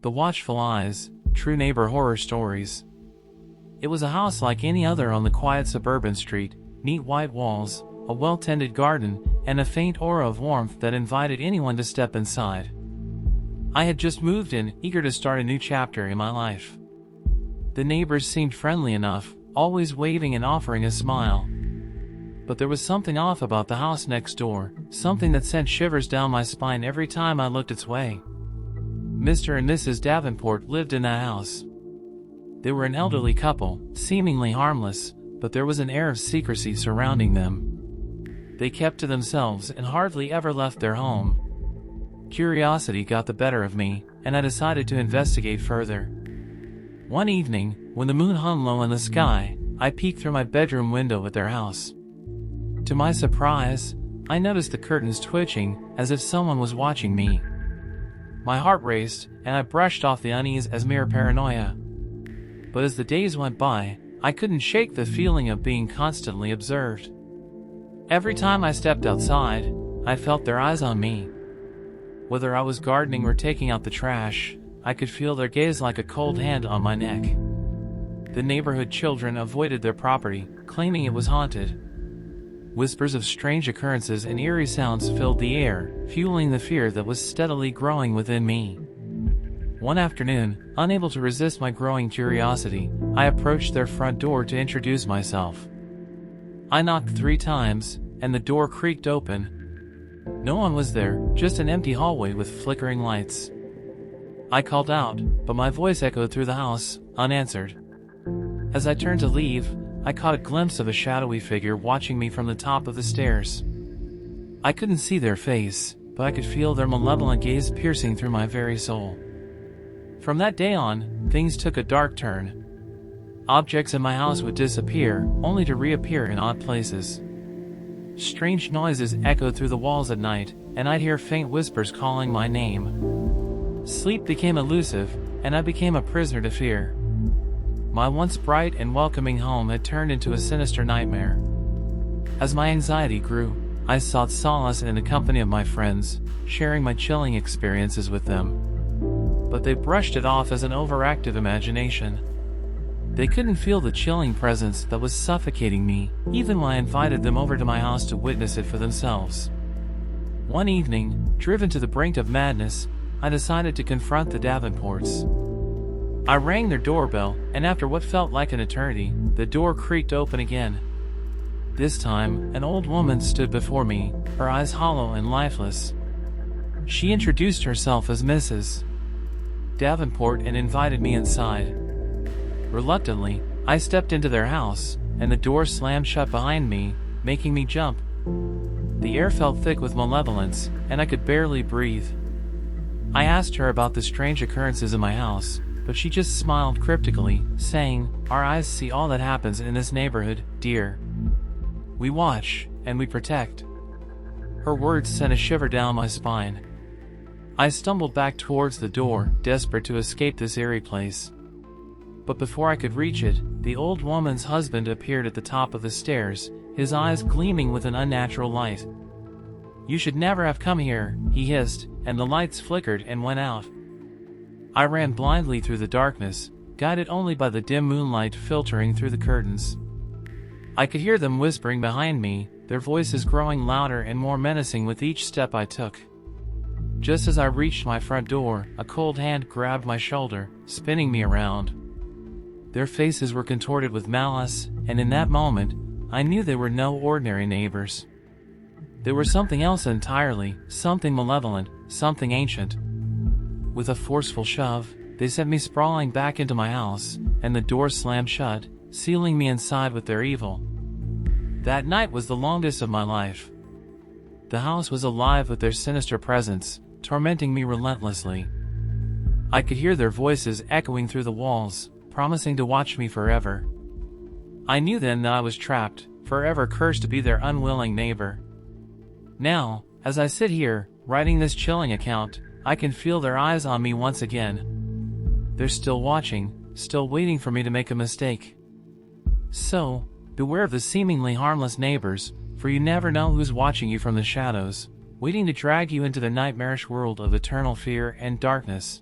The Watchful Eyes, True Neighbor Horror Stories. It was a house like any other on the quiet suburban street, neat white walls, a well-tended garden, and a faint aura of warmth that invited anyone to step inside. I had just moved in, eager to start a new chapter in my life. The neighbors seemed friendly enough, always waving and offering a smile. But there was something off about the house next door, something that sent shivers down my spine every time I looked its way. Mr. and Mrs. Davenport lived in that house. They were an elderly couple, seemingly harmless, but there was an air of secrecy surrounding them. They kept to themselves and hardly ever left their home. Curiosity got the better of me, and I decided to investigate further. One evening, when the moon hung low in the sky, I peeked through my bedroom window at their house. To my surprise, I noticed the curtains twitching, as if someone was watching me. My heart raced, and I brushed off the unease as mere paranoia. But as the days went by, I couldn't shake the feeling of being constantly observed. Every time I stepped outside, I felt their eyes on me. Whether I was gardening or taking out the trash, I could feel their gaze like a cold hand on my neck. The neighborhood children avoided their property, claiming it was haunted. Whispers of strange occurrences and eerie sounds filled the air, fueling the fear that was steadily growing within me. One afternoon, unable to resist my growing curiosity, I approached their front door to introduce myself. I knocked 3 times, and the door creaked open. No one was there, just an empty hallway with flickering lights. I called out, but my voice echoed through the house, unanswered. As I turned to leave, I caught a glimpse of a shadowy figure watching me from the top of the stairs. I couldn't see their face, but I could feel their malevolent gaze piercing through my very soul. From that day on, things took a dark turn. Objects in my house would disappear, only to reappear in odd places. Strange noises echoed through the walls at night, and I'd hear faint whispers calling my name. Sleep became elusive, and I became a prisoner to fear. My once bright and welcoming home had turned into a sinister nightmare. As my anxiety grew, I sought solace in the company of my friends, sharing my chilling experiences with them. But they brushed it off as an overactive imagination. They couldn't feel the chilling presence that was suffocating me, even when I invited them over to my house to witness it for themselves. One evening, driven to the brink of madness, I decided to confront the Davenports. I rang their doorbell, and after what felt like an eternity, the door creaked open again. This time, an old woman stood before me, her eyes hollow and lifeless. She introduced herself as Mrs. Davenport and invited me inside. Reluctantly, I stepped into their house, and the door slammed shut behind me, making me jump. The air felt thick with malevolence, and I could barely breathe. I asked her about the strange occurrences in my house, but she just smiled cryptically, saying, "Our eyes see all that happens in this neighborhood, dear. We watch, and we protect." Her words sent a shiver down my spine. I stumbled back towards the door, desperate to escape this eerie place. But before I could reach it, the old woman's husband appeared at the top of the stairs, his eyes gleaming with an unnatural light. "You should never have come here," he hissed, and the lights flickered and went out. I ran blindly through the darkness, guided only by the dim moonlight filtering through the curtains. I could hear them whispering behind me, their voices growing louder and more menacing with each step I took. Just as I reached my front door, a cold hand grabbed my shoulder, spinning me around. Their faces were contorted with malice, and in that moment, I knew they were no ordinary neighbors. They were something else entirely, something malevolent, something ancient. With a forceful shove, they sent me sprawling back into my house, and the door slammed shut, sealing me inside with their evil. That night was the longest of my life. The house was alive with their sinister presence, tormenting me relentlessly. I could hear their voices echoing through the walls, promising to watch me forever. I knew then that I was trapped, forever cursed to be their unwilling neighbor. Now, as I sit here, writing this chilling account, I can feel their eyes on me once again. They're still watching, still waiting for me to make a mistake. So, beware of the seemingly harmless neighbors, for you never know who's watching you from the shadows, waiting to drag you into the nightmarish world of eternal fear and darkness.